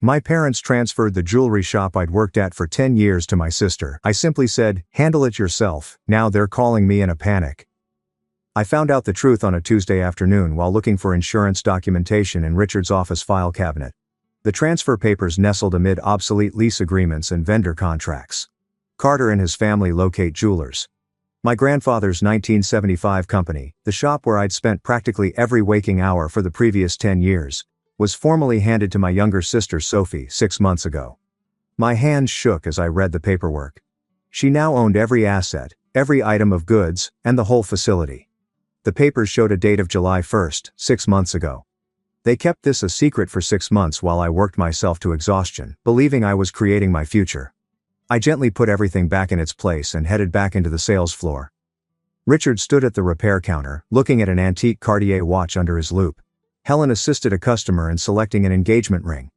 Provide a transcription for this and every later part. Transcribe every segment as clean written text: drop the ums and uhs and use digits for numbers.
My parents transferred the jewelry shop I'd worked at for 10 years to my sister. I simply said, "Handle it yourself." Now they're calling me in a panic. I found out the truth on a Tuesday afternoon while looking for insurance documentation in Richard's office file cabinet. The transfer papers nestled amid obsolete lease agreements and vendor contracts. Carter and his family locate jewelers. My grandfather's 1975 company, the shop where I'd spent practically every waking hour for the previous 10 years, was formally handed to my younger sister Sophie 6 months ago. My hands shook as I read the paperwork. She now owned every asset, every item of goods, and the whole facility. The papers showed a date of July 1st, 6 months ago. They kept this a secret for 6 months while I worked myself to exhaustion, believing I was creating my future. I gently put everything back in its place and headed back into the sales floor. Richard stood at the repair counter, looking at an antique Cartier watch under his loupe. Helen assisted a customer in selecting an engagement ring.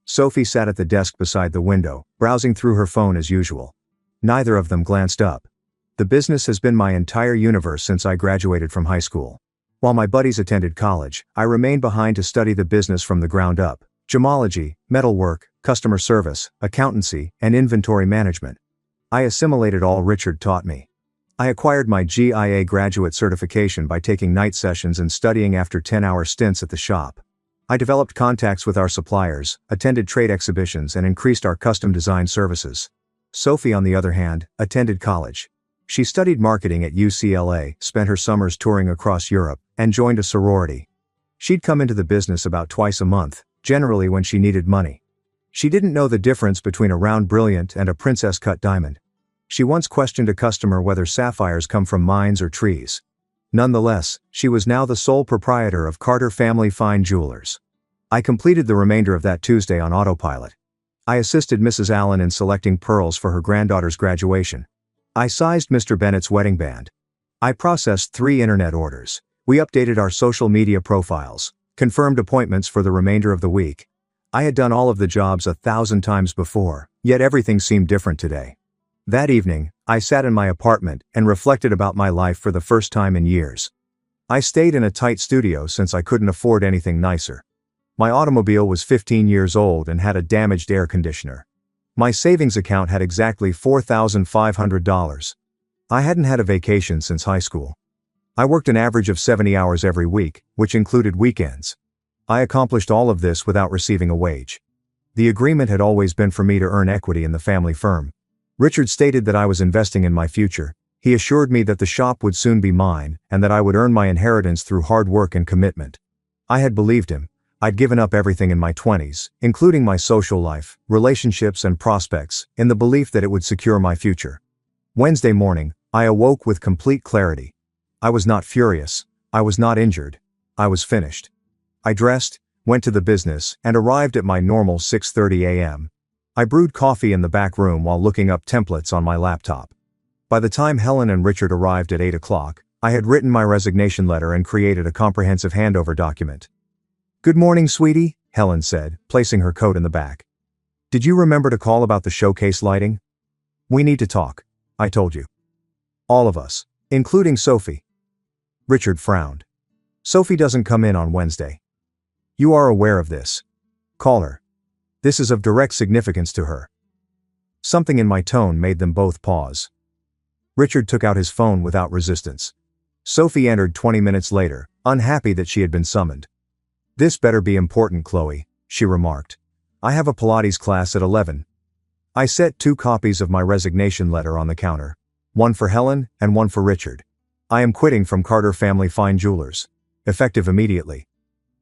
Sophie sat at the desk beside the window, browsing through her phone as usual. Neither of them glanced up. The business has been my entire universe since I graduated from high school. While my buddies attended college, I remained behind to study the business from the ground up: gemology, metalwork, customer service, accountancy, and inventory management. I assimilated all Richard taught me. I acquired my GIA graduate certification by taking night sessions and studying after 10-hour stints at the shop. I developed contacts with our suppliers, attended trade exhibitions, and increased our custom design services. Sophie, on the other hand, attended college. She studied marketing at UCLA, spent her summers touring across Europe, and joined a sorority. She'd come into the business about twice a month, generally when she needed money. She didn't know the difference between a round brilliant and a princess-cut diamond. She once questioned a customer whether sapphires come from mines or trees. Nonetheless, she was now the sole proprietor of Carter Family Fine Jewelers. I completed the remainder of that Tuesday on autopilot. I assisted Mrs. Allen in selecting pearls for her granddaughter's graduation. I sized Mr. Bennett's wedding band. I processed 3 internet orders. We updated our social media profiles, confirmed appointments for the remainder of the week. I had done all of the jobs 1,000 times before, yet everything seemed different today. That evening, I sat in my apartment and reflected about my life for the first time in years. I stayed in a tight studio since I couldn't afford anything nicer. My automobile was 15 years old and had a damaged air conditioner. My savings account had exactly $4,500. I hadn't had a vacation since high school. I worked an average of 70 hours every week, which included weekends. I accomplished all of this without receiving a wage. The agreement had always been for me to earn equity in the family firm. Richard stated that I was investing in my future. He assured me that the shop would soon be mine, and that I would earn my inheritance through hard work and commitment. I had believed him. I'd given up everything in my 20s, including my social life, relationships, and prospects, in the belief that it would secure my future. Wednesday morning, I awoke with complete clarity. I was not furious. I was not injured. I was finished. I dressed, went to the business, and arrived at my normal 6:30 a.m. I brewed coffee in the back room while looking up templates on my laptop. By the time Helen and Richard arrived at 8 o'clock, I had written my resignation letter and created a comprehensive handover document. "Good morning, sweetie," Helen said, placing her coat in the back. "Did you remember to call about the showcase lighting? We need to talk. I told you. All of us, including Sophie." Richard frowned. "Sophie doesn't come in on Wednesday. You are aware of this. Call her. This is of direct significance to her." Something in my tone made them both pause. Richard took out his phone without resistance. Sophie entered 20 minutes later, unhappy that she had been summoned. "This better be important, Chloe," she remarked. "I have a Pilates class at 11. I set 2 copies of my resignation letter on the counter. One for Helen and one for Richard. I am quitting from Carter Family Fine Jewelers. Effective immediately."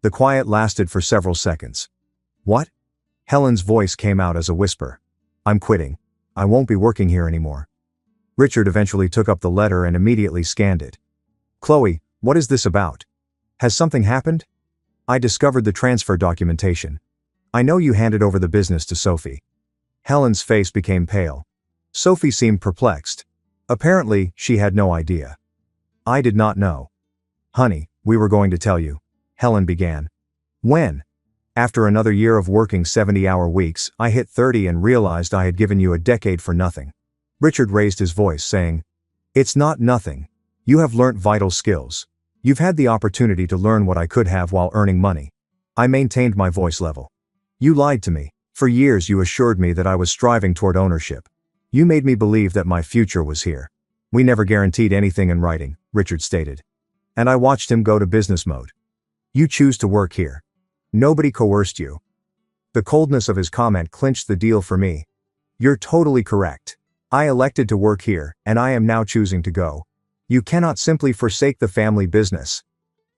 The quiet lasted for several seconds. "What?" Helen's voice came out as a whisper. "I'm quitting. I won't be working here anymore." Richard eventually took up the letter and immediately scanned it. "Chloe, what is this about? Has something happened?" "I discovered the transfer documentation. I know you handed over the business to Sophie." Helen's face became pale. Sophie seemed perplexed. Apparently, she had no idea. "I did not know." "Honey, we were going to tell you," Helen began. "When?" "After another year of working 70-hour weeks, I hit 30 and realized I had given you a decade for nothing." Richard raised his voice, saying, "It's not nothing. You have learnt vital skills. You've had the opportunity to learn what I could have while earning money." I maintained my voice level. "You lied to me. For years you assured me that I was striving toward ownership. You made me believe that my future was here. We never guaranteed anything in writing, Richard stated. And I watched him go to business mode. You choose to work here. Nobody coerced you. The coldness of his comment clinched the deal for me. You're totally correct. I elected to work here, and I am now choosing to go. You cannot simply forsake the family business.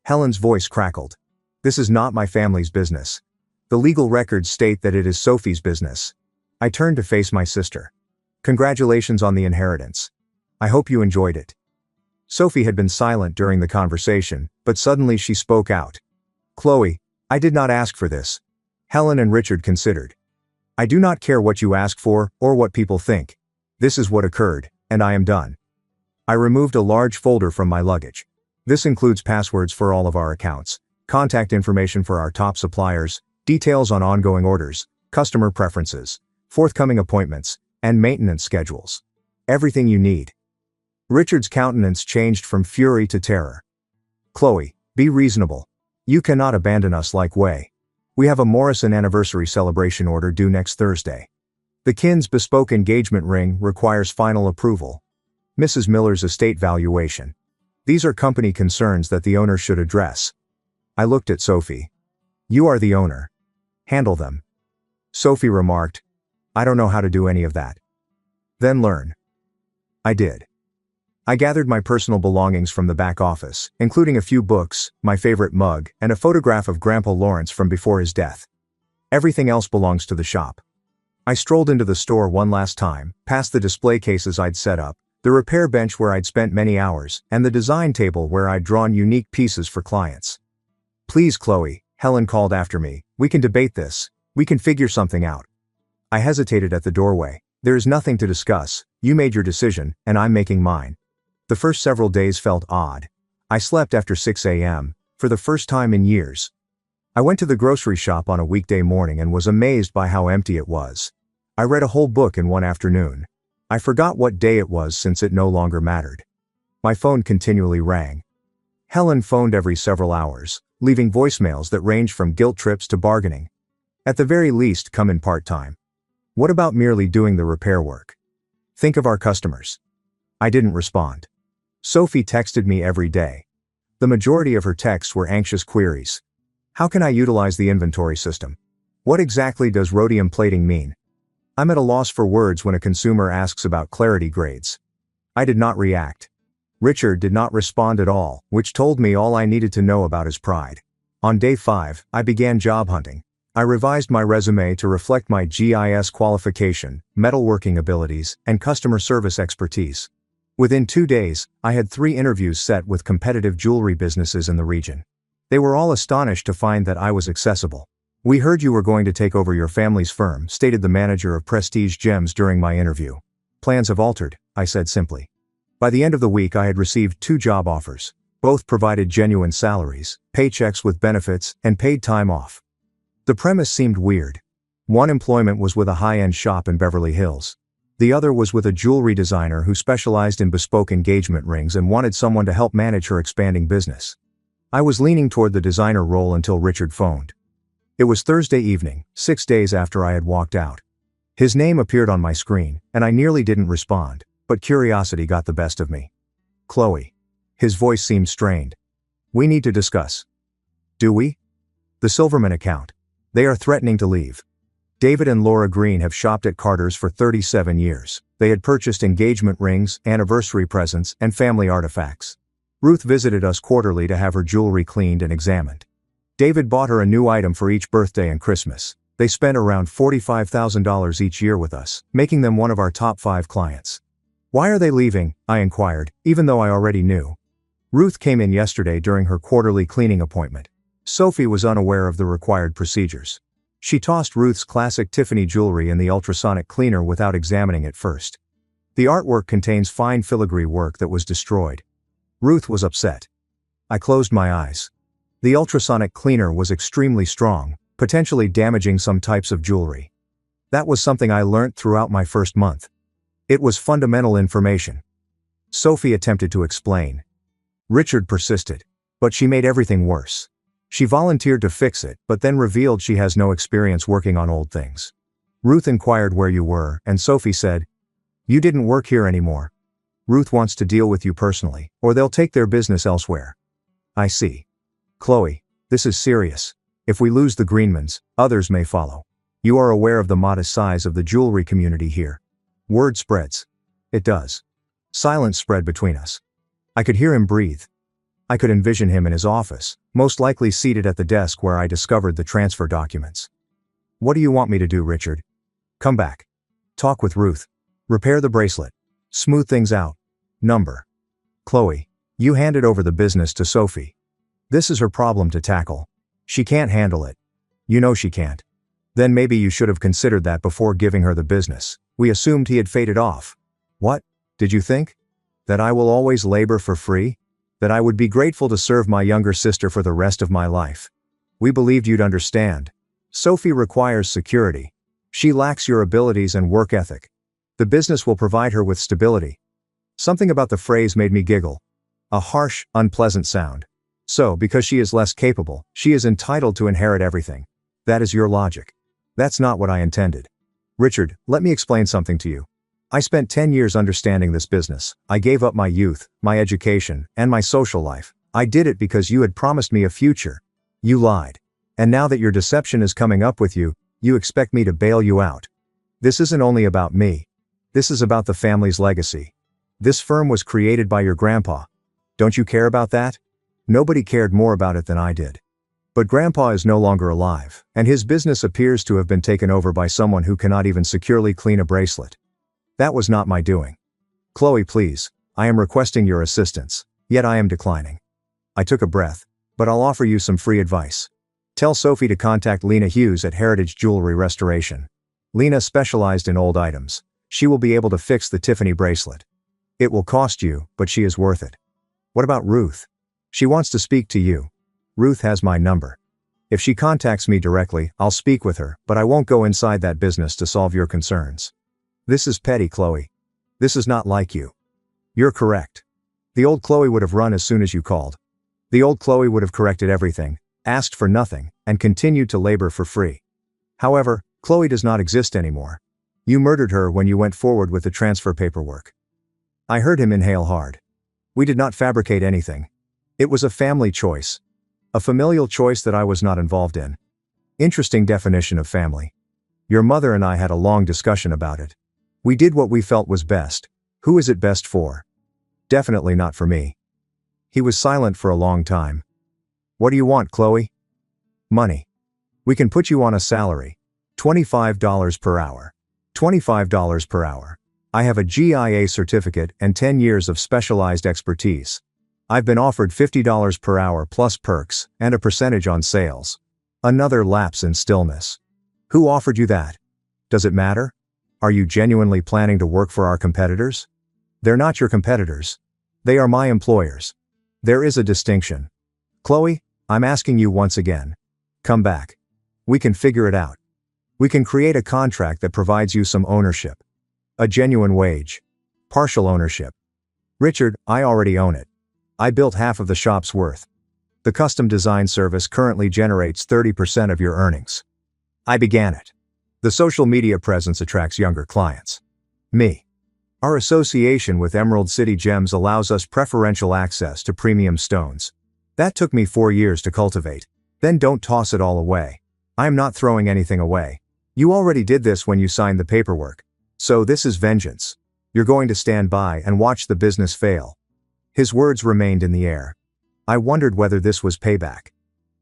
Helen's voice crackled. This is not my family's business. The legal records state that it is Sophie's business. I turned to face my sister. Congratulations on the inheritance. I hope you enjoyed it. Sophie had been silent during the conversation, but suddenly she spoke out. Chloe, I did not ask for this. Helen and Richard considered. I do not care what you ask for, or what people think. This is what occurred, and I am done. I removed a large folder from my luggage. This includes passwords for all of our accounts, contact information for our top suppliers, details on ongoing orders, customer preferences, forthcoming appointments, and maintenance schedules. Everything you need. Richard's countenance changed from fury to terror. Chloe, be reasonable. You cannot abandon us like way. We have a Morrison anniversary celebration order due next Thursday. The Kin's bespoke engagement ring requires final approval. Mrs. Miller's estate valuation. These are company concerns that the owner should address. I looked at Sophie. You are the owner. Handle them. Sophie remarked, I don't know how to do any of that. Then learn. I did. I gathered my personal belongings from the back office, including a few books, my favorite mug, and a photograph of Grandpa Lawrence from before his death. Everything else belongs to the shop. I strolled into the store one last time, past the display cases I'd set up, the repair bench where I'd spent many hours, and the design table where I'd drawn unique pieces for clients. Please, Chloe, Helen called after me, we can debate this. We can figure something out. I hesitated at the doorway. There is nothing to discuss. You made your decision, and I'm making mine. The first several days felt odd. I slept after 6 a.m., for the first time in years. I went to the grocery shop on a weekday morning and was amazed by how empty it was. I read a whole book in one afternoon. I forgot what day it was since it no longer mattered. My phone continually rang. Helen phoned every several hours, leaving voicemails that ranged from guilt trips to bargaining. At the very least, come in part-time. What about merely doing the repair work? Think of our customers. I didn't respond. Sophie texted me every day. The majority of her texts were anxious queries. How can I utilize the inventory system? What exactly does rhodium plating mean? I'm at a loss for words when a consumer asks about clarity grades. I did not react. Richard did not respond at all, which told me all I needed to know about his pride. On day 5, I began job hunting. I revised my resume to reflect my GIS qualification, metalworking abilities, and customer service expertise. Within 2 days, I had 3 interviews set with competitive jewelry businesses in the region. They were all astonished to find that I was accessible. We heard you were going to take over your family's firm, stated the manager of Prestige Gems during my interview. Plans have altered, I said simply. By the end of the week I had received 2 job offers. Both provided genuine salaries, paychecks with benefits, and paid time off. The premise seemed weird. One employment was with a high-end shop in Beverly Hills. The other was with a jewelry designer who specialized in bespoke engagement rings and wanted someone to help manage her expanding business. I was leaning toward the designer role until Richard phoned. It was Thursday evening, 6 days after I had walked out. His name appeared on my screen, and I nearly didn't respond, but curiosity got the best of me. Chloe. His voice seemed strained. We need to discuss. Do we? The Silverman account. They are threatening to leave. David and Laura Green have shopped at Carter's for 37 years. They had purchased engagement rings, anniversary presents, and family artifacts. Ruth visited us quarterly to have her jewelry cleaned and examined. David bought her a new item for each birthday and Christmas. They spent around $45,000 each year with us, making them one of our top 5 clients. Why are they leaving? I inquired, even though I already knew. Ruth came in yesterday during her quarterly cleaning appointment. Sophie was unaware of the required procedures. She tossed Ruth's classic Tiffany jewelry in the ultrasonic cleaner without examining it first. The artwork contains fine filigree work that was destroyed. Ruth was upset. I closed my eyes. The ultrasonic cleaner was extremely strong, potentially damaging some types of jewelry. That was something I learnt throughout my first month. It was fundamental information. Sophie attempted to explain. Richard persisted. But she made everything worse. She volunteered to fix it, but then revealed she has no experience working on old things. Ruth inquired where you were, and Sophie said, "You didn't work here anymore. Ruth wants to deal with you personally, or they'll take their business elsewhere." "I see. Chloe, this is serious. If we lose the Greenmans, others may follow. You are aware of the modest size of the jewelry community here. Word spreads." "It does." Silence spread between us. I could hear him breathe. I could envision him in his office, most likely seated at the desk where I discovered the transfer documents. "What do you want me to do, Richard?" "Come back. Talk with Ruth. Repair the bracelet. Smooth things out. Number. Chloe, you handed over the business to Sophie. This is her problem to tackle. She can't handle it. You know she can't. Then maybe you should have considered that before giving her the business. We assumed he had faded off." "What, did you think? That I will always labor for free? That I would be grateful to serve my younger sister for the rest of my life? We believed you'd understand. Sophie requires security. She lacks your abilities and work ethic. The business will provide her with stability." Something about the phrase made me giggle. A harsh, unpleasant sound. "So, because she is less capable, she is entitled to inherit everything. That is your logic. That's not what I intended. Richard, let me explain something to you. I spent 10 years understanding this business. I gave up my youth, my education, and my social life. I did it because you had promised me a future. You lied. And now that your deception is coming up with you, you expect me to bail you out. This isn't only about me. This is about the family's legacy. This firm was created by your grandpa. Don't you care about that? Nobody cared more about it than I did. But Grandpa is no longer alive, and his business appears to have been taken over by someone who cannot even securely clean a bracelet. That was not my doing. Chloe, please, I am requesting your assistance, yet I am declining." I took a breath. "But I'll offer you some free advice. Tell Sophie to contact Lena Hughes at Heritage Jewelry Restoration. Lena specialized in old items. She will be able to fix the Tiffany bracelet. It will cost you, but she is worth it." "What about Ruth?" "She wants to speak to you. Ruth has my number. If she contacts me directly, I'll speak with her, but I won't go inside that business to solve your concerns." "This is petty, Chloe. This is not like you." "You're correct. The old Chloe would have run as soon as you called. The old Chloe would have corrected everything, asked for nothing, and continued to labor for free. However, Chloe does not exist anymore. You murdered her when you went forward with the transfer paperwork." I heard him inhale hard. "We did not fabricate anything. It was a family choice. A familial choice that I was not involved in." Interesting definition of family. "Your mother and I had a long discussion about it. We did what we felt was best. Who is it best for? Definitely not for me." He was silent for a long time. "What do you want, Chloe?" "Money. We can put you on a salary. $25 per hour. $25 per hour. I have a GIA certificate and 10 years of specialized expertise. I've been offered $50 per hour plus perks, and a percentage on sales." Another lapse in stillness. "Who offered you that? Does it matter? Are you genuinely planning to work for our competitors?" "They're not your competitors. They are my employers. There is a distinction. Chloe, I'm asking you once again. Come back. We can figure it out. We can create a contract that provides you some ownership. A genuine wage. Partial ownership. Richard, I already own it. I built half of the shop's worth. The custom design service currently generates 30% of your earnings. I began it. The social media presence attracts younger clients. Me. Our association with Emerald City Gems allows us preferential access to premium stones. That took me 4 years to cultivate. Then don't toss it all away. I am not throwing anything away. You already did this when you signed the paperwork. So this is vengeance. You're going to stand by and watch the business fail." His words remained in the air. I wondered whether this was payback.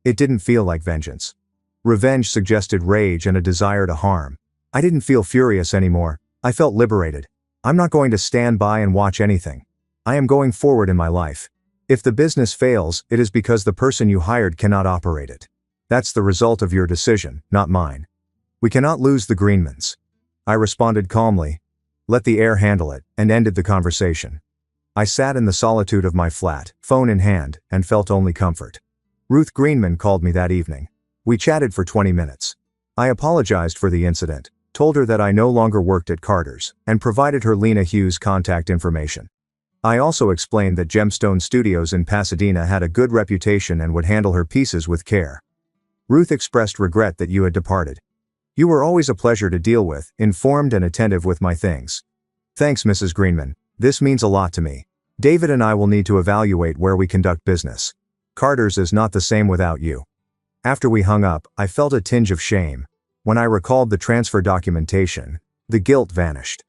It didn't feel like vengeance. Revenge suggested rage and a desire to harm. I didn't feel furious anymore. I felt liberated. I'm not going to stand by and watch anything. I am going forward in my life. If the business fails, it is because the person you hired cannot operate it. That's the result of your decision, not mine. We cannot lose the Greenmans. I responded calmly, let the air handle it, and ended the conversation. I sat in the solitude of my flat, phone in hand, and felt only comfort. Ruth Greenman called me that evening. We chatted for 20 minutes. I apologized for the incident, told her that I no longer worked at Carter's, and provided her Lena Hughes' contact information. I also explained that Gemstone Studios in Pasadena had a good reputation and would handle her pieces with care. Ruth expressed regret that you had departed. You were always a pleasure to deal with, informed and attentive with my things. Thanks, Mrs. Greenman. This means a lot to me. David and I will need to evaluate where we conduct business. Carter's is not the same without you. After we hung up, I felt a tinge of shame. When I recalled the transfer documentation, the guilt vanished.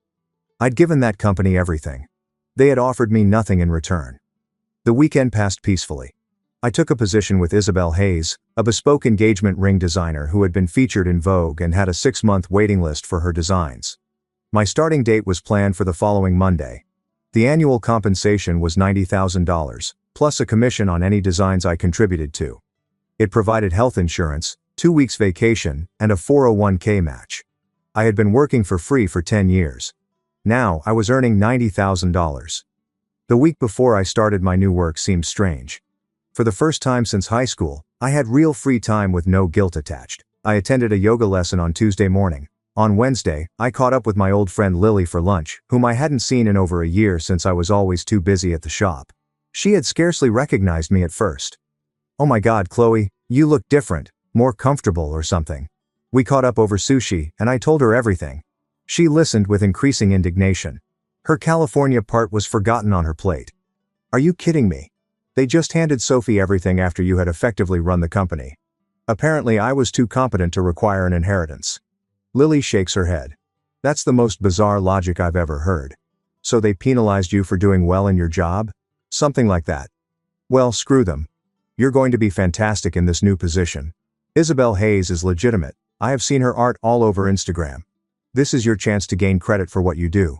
I'd given that company everything. They had offered me nothing in return. The weekend passed peacefully. I took a position with Isabel Hayes, a bespoke engagement ring designer who had been featured in Vogue and had a 6-month waiting list for her designs. My starting date was planned for the following Monday. The annual compensation was $90,000, plus a commission on any designs I contributed to. It provided health insurance, 2 weeks vacation, and a 401k match. I had been working for free for 10 years. Now, I was earning $90,000. The week before I started my new work seemed strange. For the first time since high school, I had real free time with no guilt attached. I attended a yoga lesson on Tuesday morning. On Wednesday, I caught up with my old friend Lily for lunch, whom I hadn't seen in over a year since I was always too busy at the shop. She had scarcely recognized me at first. "Oh my God, Chloe, you look different, more comfortable or something." We caught up over sushi, and I told her everything. She listened with increasing indignation. Her California part was forgotten on her plate. "Are you kidding me? They just handed Sophie everything after you had effectively run the company. Apparently I was too competent to require an inheritance." Lily shakes her head. "That's the most bizarre logic I've ever heard. So they penalized you for doing well in your job? Something like that. Well, screw them. You're going to be fantastic in this new position. Isabel Hayes is legitimate. I have seen her art all over Instagram. This is your chance to gain credit for what you do."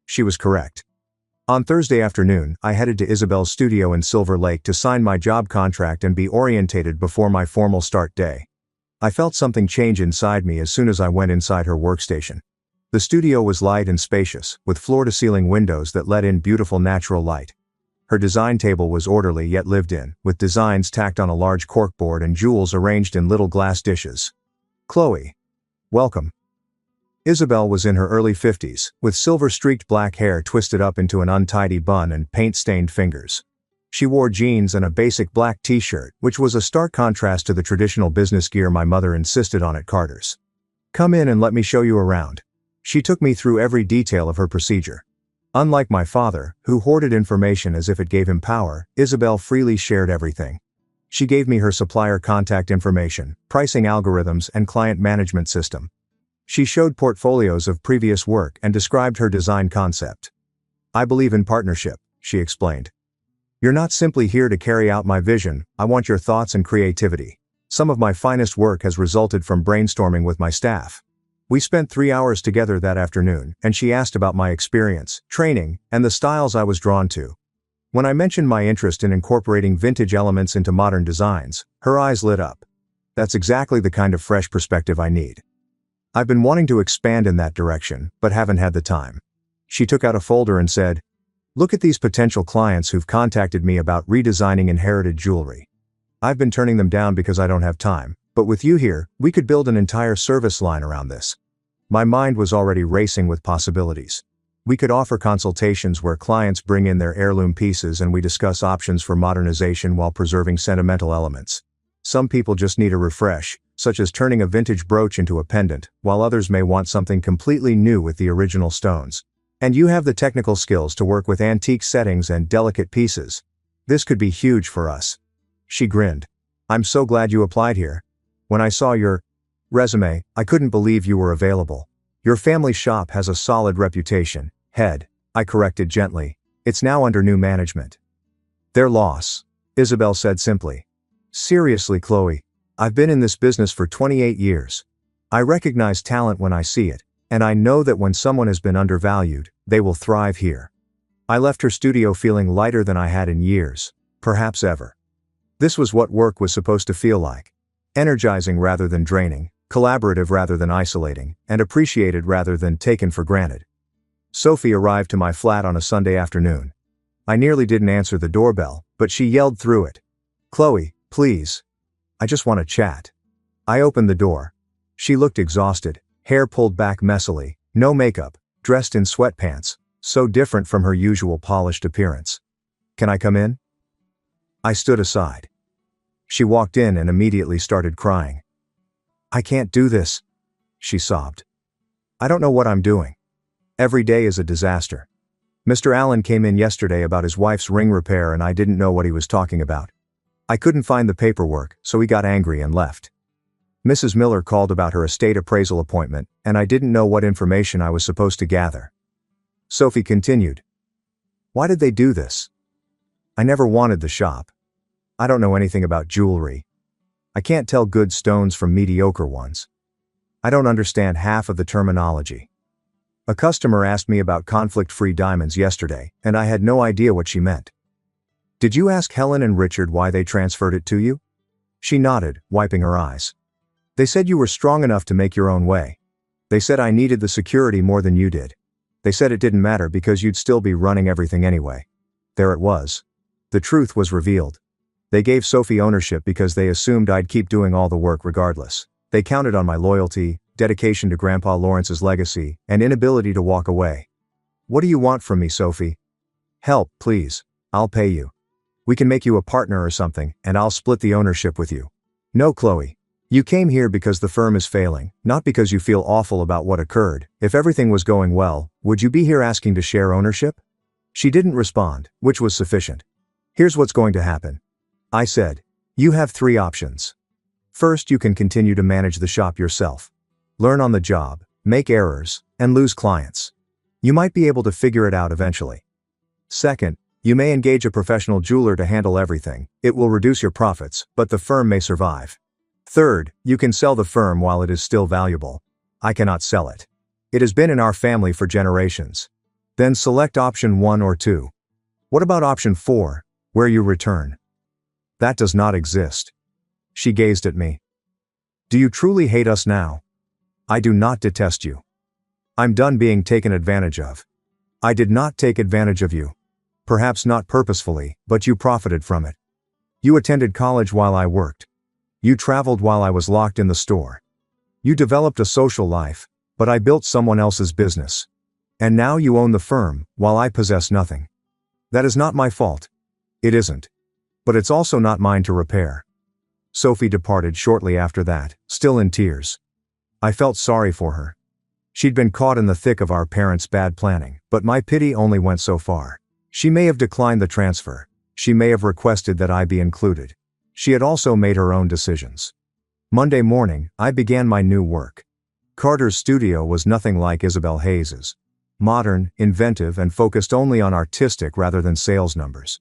She was correct. On Thursday afternoon, I headed to Isabel's studio in Silver Lake to sign my job contract and be orientated before my formal start day. I felt something change inside me as soon as I went inside her workstation. The studio was light and spacious, with floor-to-ceiling windows that let in beautiful natural light. Her design table was orderly yet lived in, with designs tacked on a large corkboard and jewels arranged in little glass dishes. "Chloe. Welcome." Isabel was in her early 50s, with silver-streaked black hair twisted up into an untidy bun and paint-stained fingers. She wore jeans and a basic black t-shirt, which was a stark contrast to the traditional business gear my mother insisted on at Carter's. "Come in and let me show you around." She took me through every detail of her procedure. Unlike my father, who hoarded information as if it gave him power, Isabel freely shared everything. She gave me her supplier contact information, pricing algorithms, and client management system. She showed portfolios of previous work and described her design concept. "I believe in partnership," she explained. "You're not simply here to carry out my vision, I want your thoughts and creativity. Some of my finest work has resulted from brainstorming with my staff." We spent 3 hours together that afternoon, and she asked about my experience, training, and the styles I was drawn to. When I mentioned my interest in incorporating vintage elements into modern designs, her eyes lit up. "That's exactly the kind of fresh perspective I need. I've been wanting to expand in that direction, but haven't had the time." She took out a folder and said, "Look at these potential clients who've contacted me about redesigning inherited jewelry. I've been turning them down because I don't have time, but with you here, we could build an entire service line around this." My mind was already racing with possibilities. We could offer consultations where clients bring in their heirloom pieces and we discuss options for modernization while preserving sentimental elements. Some people just need a refresh, such as turning a vintage brooch into a pendant, while others may want something completely new with the original stones. And you have the technical skills to work with antique settings and delicate pieces. This could be huge for us. She grinned. "I'm so glad you applied here. When I saw your resume, I couldn't believe you were available. Your family shop has a solid reputation." "Head," I corrected gently. "It's now under new management." "Their loss," Isabel said simply. "Seriously, Chloe, I've been in this business for 28 years. I recognize talent when I see it, and I know that when someone has been undervalued, they will thrive here." I left her studio feeling lighter than I had in years, perhaps ever. This was what work was supposed to feel like. Energizing rather than draining, collaborative rather than isolating, and appreciated rather than taken for granted. Sophie arrived to my flat on a Sunday afternoon. I nearly didn't answer the doorbell, but she yelled through it. "Chloe, please. I just want to chat." I opened the door. She looked exhausted, hair pulled back messily, no makeup, dressed in sweatpants, so different from her usual polished appearance. "Can I come in?" I stood aside. She walked in and immediately started crying. "I can't do this. she sobbed. I don't know what I'm doing. Every day is a disaster. Mr. Allen came in yesterday about his wife's ring repair and I didn't know what he was talking about. I couldn't find the paperwork, so he got angry and left. Mrs. Miller called about her estate appraisal appointment, and I didn't know what information I was supposed to gather. Sophie continued. Why did they do this? I never wanted the shop. I don't know anything about jewelry. I can't tell good stones from mediocre ones. I don't understand half of the terminology. A customer asked me about conflict-free diamonds yesterday, and I had no idea what she meant. Did you ask Helen and Richard why they transferred it to you? She nodded, wiping her eyes. They said you were strong enough to make your own way. They said I needed the security more than you did. They said it didn't matter because you'd still be running everything anyway. There it was. The truth was revealed. They gave Sophie ownership because they assumed I'd keep doing all the work regardless. They counted on my loyalty, dedication to Grandpa Lawrence's legacy, and inability to walk away. What do you want from me, Sophie? Help, please. I'll pay you. We can make you a partner or something, and I'll split the ownership with you. No, Chloe. You came here because the firm is failing, not because you feel awful about what occurred. If everything was going well, would you be here asking to share ownership? She didn't respond, which was sufficient. Here's what's going to happen. I said. You have 3 options. First, you can continue to manage the shop yourself. Learn on the job, make errors, and lose clients. You might be able to figure it out eventually. Second, you may engage a professional jeweler to handle everything. It will reduce your profits, but the firm may survive. Third, you can sell the firm while it is still valuable. I cannot sell it. It has been in our family for generations. Then select option 1 or 2. What about option 4, where you return? That does not exist. She gazed at me. Do you truly hate us now? I do not detest you. I'm done being taken advantage of. I did not take advantage of you. Perhaps not purposefully, but you profited from it. You attended college while I worked. You traveled while I was locked in the store. You developed a social life, but I built someone else's business. And now you own the firm, while I possess nothing. That is not my fault. It isn't. But it's also not mine to repair. Sophie departed shortly after that, still in tears. I felt sorry for her. She'd been caught in the thick of our parents' bad planning, but my pity only went so far. She may have declined the transfer. She may have requested that I be included. She had also made her own decisions. Monday morning, I began my new work. Carter's studio was nothing like Isabel Hayes's. Modern, inventive, and focused only on artistic rather than sales numbers.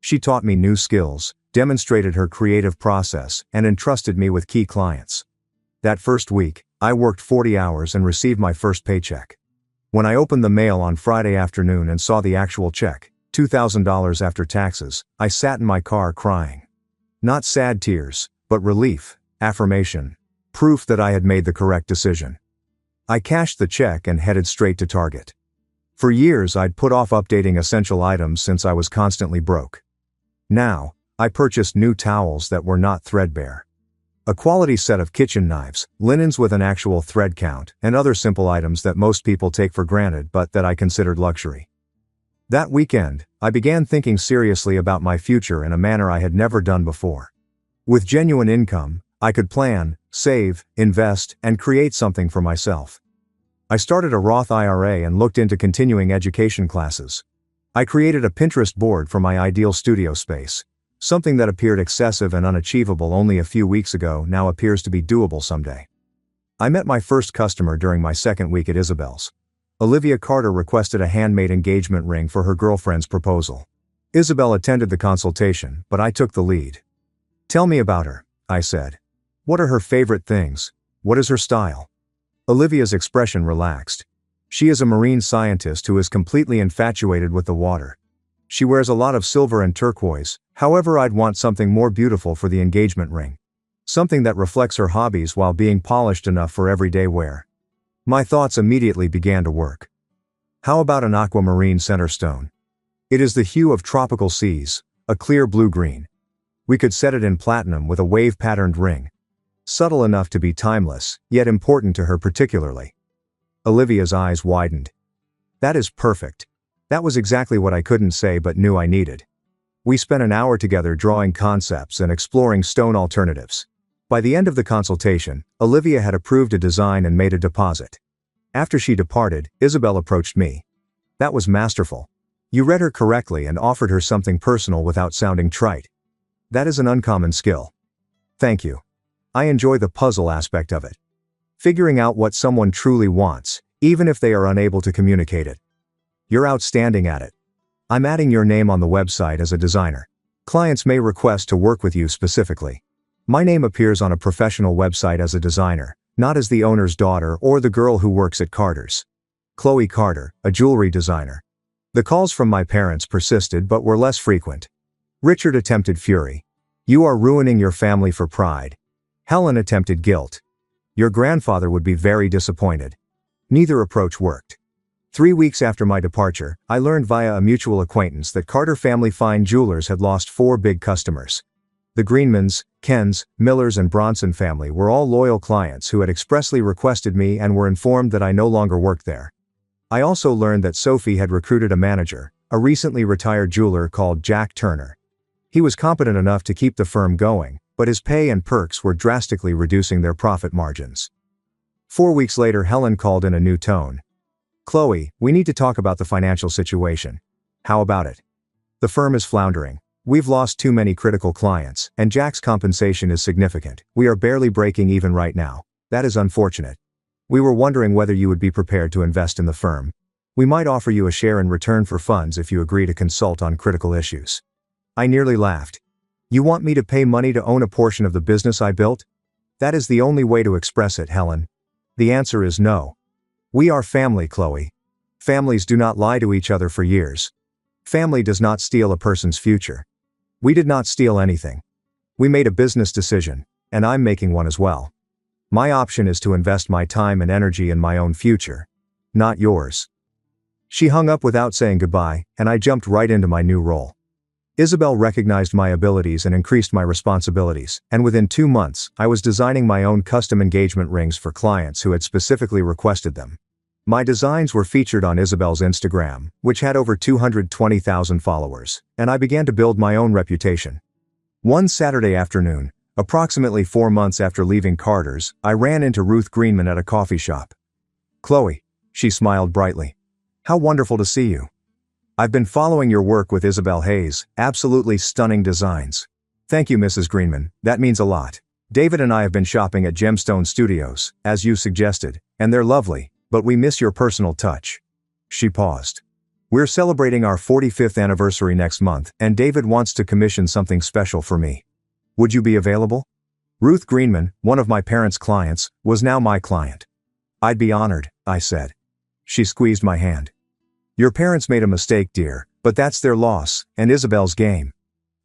She taught me new skills, demonstrated her creative process, and entrusted me with key clients. That first week, I worked 40 hours and received my first paycheck. When I opened the mail on Friday afternoon and saw the actual check, $2,000 after taxes, I sat in my car crying. Not sad tears, but relief, affirmation, proof that I had made the correct decision. I cashed the check and headed straight to Target. For years I'd put off updating essential items since I was constantly broke. Now, I purchased new towels that were not threadbare. A quality set of kitchen knives, linens with an actual thread count, and other simple items that most people take for granted but that I considered luxury. That weekend, I began thinking seriously about my future in a manner I had never done before. With genuine income, I could plan, save, invest, and create something for myself. I started a Roth IRA and looked into continuing education classes. I created a Pinterest board for my ideal studio space. Something that appeared excessive and unachievable only a few weeks ago now appears to be doable someday. I met my first customer during my second week at Isabel's. Olivia Carter requested a handmade engagement ring for her girlfriend's proposal. Isabel attended the consultation, but I took the lead. Tell me about her, I said. What are her favorite things? What is her style? Olivia's expression relaxed. She is a marine scientist who is completely infatuated with the water. She wears a lot of silver and turquoise, however I'd want something more beautiful for the engagement ring. Something that reflects her hobbies while being polished enough for everyday wear. My thoughts immediately began to work. How about an aquamarine center stone? It is the hue of tropical seas, a clear blue-green. We could set it in platinum with a wave-patterned ring. Subtle enough to be timeless, yet important to her particularly. Olivia's eyes widened. That is perfect. That was exactly what I couldn't say but knew I needed. We spent an hour together drawing concepts and exploring stone alternatives. By the end of the consultation, Olivia had approved a design and made a deposit. After she departed, Isabel approached me. That was masterful. You read her correctly and offered her something personal without sounding trite. That is an uncommon skill. Thank you. I enjoy the puzzle aspect of it. Figuring out what someone truly wants, even if they are unable to communicate it. You're outstanding at it. I'm adding your name on the website as a designer. Clients may request to work with you specifically. My name appears on a professional website as a designer, not as the owner's daughter or the girl who works at Carter's. Chloe Carter, a jewelry designer. The calls from my parents persisted but were less frequent. Richard attempted fury. You are ruining your family for pride. Helen attempted guilt. Your grandfather would be very disappointed. Neither approach worked. 3 weeks after my departure, I learned via a mutual acquaintance that Carter Family Fine Jewelers had lost 4 big customers. The Greenmans, Kens, Millers and Bronson family were all loyal clients who had expressly requested me and were informed that I no longer worked there. I also learned that Sophie had recruited a manager, a recently retired jeweler called Jack Turner. He was competent enough to keep the firm going, but his pay and perks were drastically reducing their profit margins. 4 weeks later, Helen called in a new tone. Chloe, we need to talk about the financial situation. How about it? The firm is floundering. We've lost too many critical clients, and Jack's compensation is significant. We are barely breaking even right now. That is unfortunate. We were wondering whether you would be prepared to invest in the firm. We might offer you a share in return for funds if you agree to consult on critical issues. I nearly laughed. You want me to pay money to own a portion of the business I built? That is the only way to express it, Helen. The answer is no. We are family, Chloe. Families do not lie to each other for years. Family does not steal a person's future. We did not steal anything. We made a business decision, and I'm making one as well. My option is to invest my time and energy in my own future. Not yours. She hung up without saying goodbye, and I jumped right into my new role. Isabel recognized my abilities and increased my responsibilities, and within 2 months, I was designing my own custom engagement rings for clients who had specifically requested them. My designs were featured on Isabel's Instagram, which had over 220,000 followers, and I began to build my own reputation. One Saturday afternoon, approximately 4 months after leaving Carter's, I ran into Ruth Greenman at a coffee shop. Chloe, she smiled brightly. How wonderful to see you. I've been following your work with Isabel Hayes, absolutely stunning designs. Thank you, Mrs. Greenman, that means a lot. David and I have been shopping at Gemstone Studios, as you suggested, and they're lovely, but we miss your personal touch. She paused. We're celebrating our 45th anniversary next month, and David wants to commission something special for me. Would you be available? Ruth Greenman, one of my parents' clients, was now my client. I'd be honored, I said. She squeezed my hand. Your parents made a mistake, dear, but that's their loss, and Isabel's game.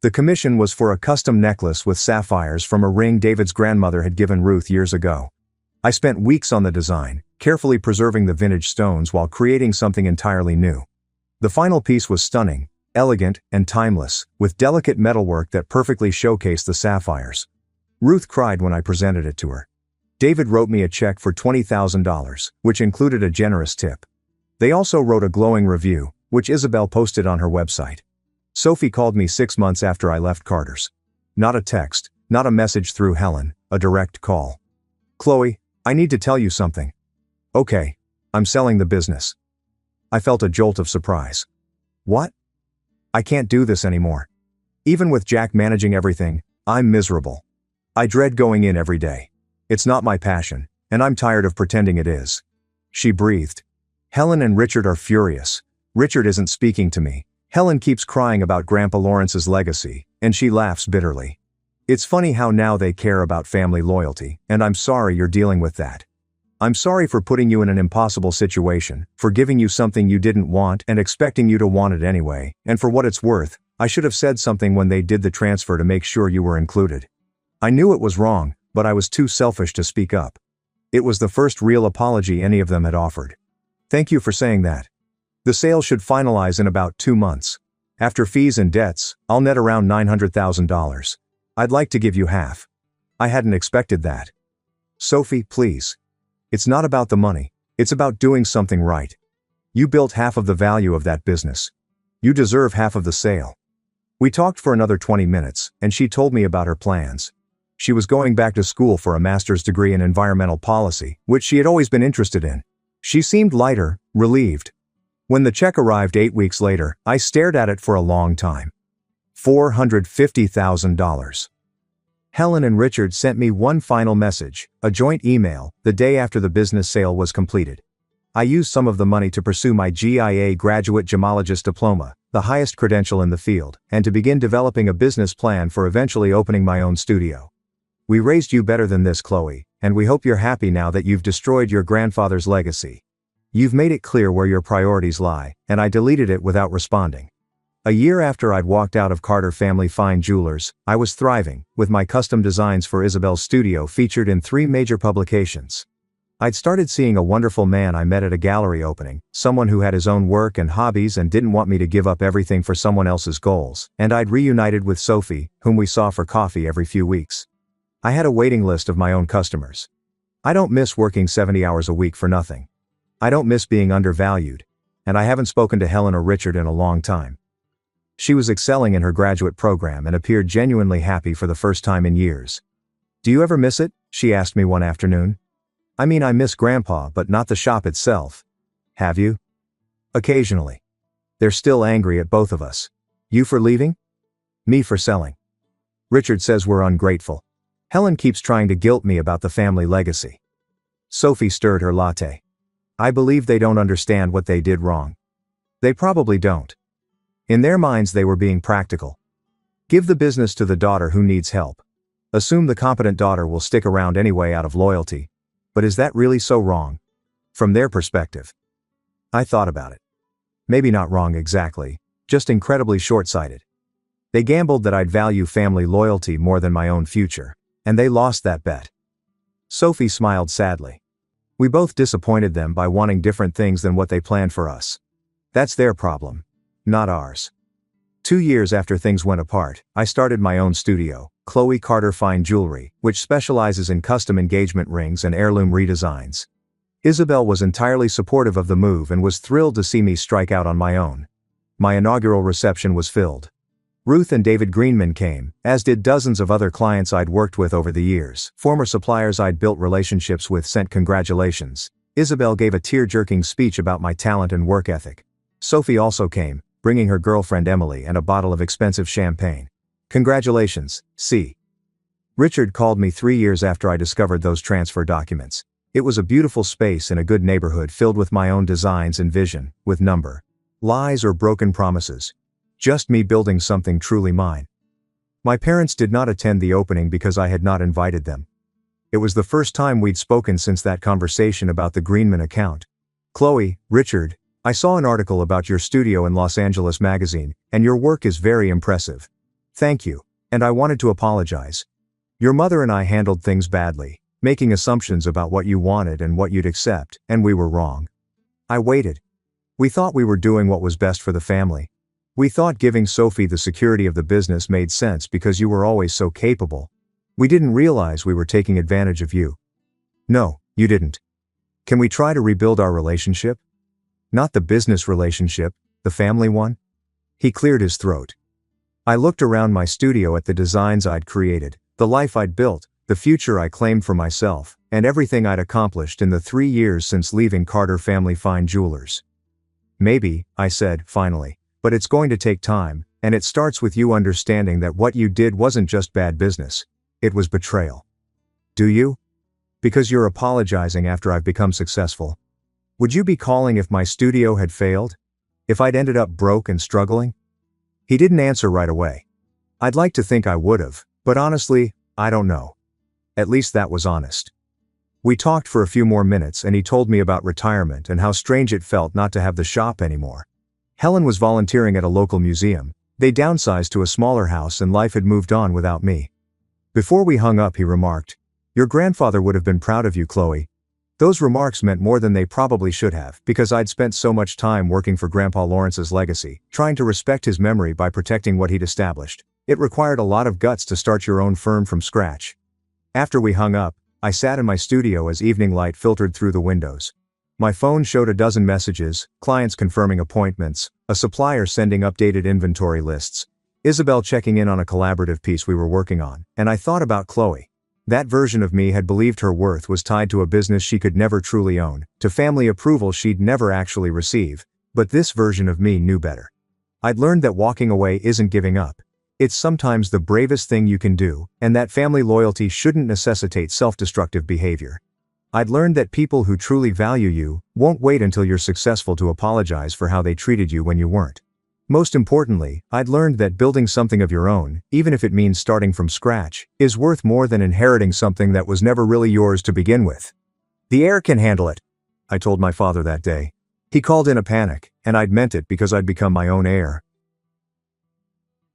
The commission was for a custom necklace with sapphires from a ring David's grandmother had given Ruth years ago. I spent weeks on the design, carefully preserving the vintage stones while creating something entirely new. The final piece was stunning, elegant, and timeless, with delicate metalwork that perfectly showcased the sapphires. Ruth cried when I presented it to her. David wrote me a check for $20,000, which included a generous tip. They also wrote a glowing review, which Isabel posted on her website. Sophie called me 6 months after I left Carter's. Not a text, not a message through Helen, a direct call. Chloe, I need to tell you something. Okay, I'm selling the business. I felt a jolt of surprise. What? I can't do this anymore. Even with Jack managing everything, I'm miserable. I dread going in every day. It's not my passion, and I'm tired of pretending it is. She breathed. Helen and Richard are furious. Richard isn't speaking to me. Helen keeps crying about Grandpa Lawrence's legacy, and she laughs bitterly. It's funny how now they care about family loyalty, and I'm sorry you're dealing with that. I'm sorry for putting you in an impossible situation, for giving you something you didn't want and expecting you to want it anyway, and for what it's worth, I should have said something when they did the transfer to make sure you were included. I knew it was wrong, but I was too selfish to speak up. It was the first real apology any of them had offered. Thank you for saying that. The sale should finalize in about 2 months. After fees and debts, I'll net around $900,000. I'd like to give you half. I hadn't expected that. Sophie, please. It's not about the money, it's about doing something right. You built half of the value of that business. You deserve half of the sale. We talked for another 20 minutes, and she told me about her plans. She was going back to school for a master's degree in environmental policy, which she had always been interested in. She seemed lighter, relieved. When the check arrived 8 weeks later, I stared at it for a long time. $450,000. Helen and Richard sent me one final message, a joint email, the day after the business sale was completed. I used some of the money to pursue my GIA graduate gemologist diploma, the highest credential in the field, and to begin developing a business plan for eventually opening my own studio. We raised you better than this, Chloe, and we hope you're happy now that you've destroyed your grandfather's legacy. You've made it clear where your priorities lie, and I deleted it without responding. A year after I'd walked out of Carter Family Fine Jewelers, I was thriving, with my custom designs for Isabel's studio featured in 3 major publications. I'd started seeing a wonderful man I met at a gallery opening, someone who had his own work and hobbies and didn't want me to give up everything for someone else's goals, and I'd reunited with Sophie, whom we saw for coffee every few weeks. I had a waiting list of my own customers. I don't miss working 70 hours a week for nothing. I don't miss being undervalued, and I haven't spoken to Helen or Richard in a long time. She was excelling in her graduate program and appeared genuinely happy for the first time in years. "Do you ever miss it?" she asked me one afternoon. "I mean, I miss Grandpa, but not the shop itself." "Have you?" "Occasionally. They're still angry at both of us. You for leaving? Me for selling. Richard says we're ungrateful. Helen keeps trying to guilt me about the family legacy." Sophie stirred her latte. "I believe they don't understand what they did wrong. They probably don't. In their minds they were being practical. Give the business to the daughter who needs help. Assume the competent daughter will stick around anyway out of loyalty. But is that really so wrong? From their perspective." I thought about it. Maybe not wrong exactly, just incredibly short-sighted. They gambled that I'd value family loyalty more than my own future, and they lost that bet. Sophie smiled sadly. We both disappointed them by wanting different things than what they planned for us. That's their problem, not ours. 2 years after things went apart, I started my own studio, Chloe Carter Fine Jewelry, which specializes in custom engagement rings and heirloom redesigns. Isabel was entirely supportive of the move and was thrilled to see me strike out on my own. My inaugural reception was filled. Ruth and David Greenman came, as did dozens of other clients I'd worked with over the years. Former suppliers I'd built relationships with sent congratulations. Isabel gave a tear-jerking speech about my talent and work ethic. Sophie also came, bringing her girlfriend Emily and a bottle of expensive champagne. "Congratulations, C." Richard called me 3 years after I discovered those transfer documents. It was a beautiful space in a good neighborhood filled with my own designs and vision, with number, lies or broken promises. Just me building something truly mine. My parents did not attend the opening because I had not invited them. It was the first time we'd spoken since that conversation about the Greenman account. "Chloe, Richard, I saw an article about your studio in Los Angeles magazine, and your work is very impressive. Thank you, and I wanted to apologize. Your mother and I handled things badly, making assumptions about what you wanted and what you'd accept, and we were wrong. I waited. We thought we were doing what was best for the family. We thought giving Sophie the security of the business made sense because you were always so capable. We didn't realize we were taking advantage of you." "No, you didn't. Can we try to rebuild our relationship? Not the business relationship, the family one?" He cleared his throat. I looked around my studio at the designs I'd created, the life I'd built, the future I claimed for myself, and everything I'd accomplished in the 3 years since leaving Carter Family Fine Jewelers. "Maybe," I said, finally, "but it's going to take time, and it starts with you understanding that what you did wasn't just bad business. It was betrayal." "Do you? Because you're apologizing after I've become successful. Would you be calling if my studio had failed? If I'd ended up broke and struggling?" He didn't answer right away. I'd like to think I would've, but honestly, I don't know. At least that was honest. We talked for a few more minutes and he told me about retirement and how strange it felt not to have the shop anymore. Helen was volunteering at a local museum. They downsized to a smaller house and life had moved on without me. Before we hung up, he remarked, "Your grandfather would have been proud of you, Chloe." Those remarks meant more than they probably should have, because I'd spent so much time working for Grandpa Lawrence's legacy, trying to respect his memory by protecting what he'd established. It required a lot of guts to start your own firm from scratch. After we hung up, I sat in my studio as evening light filtered through the windows. My phone showed a dozen messages, clients confirming appointments, a supplier sending updated inventory lists, Isabel checking in on a collaborative piece we were working on, and I thought about Chloe. That version of me had believed her worth was tied to a business she could never truly own, to family approval she'd never actually receive, but this version of me knew better. I'd learned that walking away isn't giving up. It's sometimes the bravest thing you can do, and that family loyalty shouldn't necessitate self-destructive behavior. I'd learned that people who truly value you won't wait until you're successful to apologize for how they treated you when you weren't. Most importantly, I'd learned that building something of your own, even if it means starting from scratch, is worth more than inheriting something that was never really yours to begin with. The air can handle it, I told my father that day. He called in a panic, and I'd meant it because I'd become my own heir.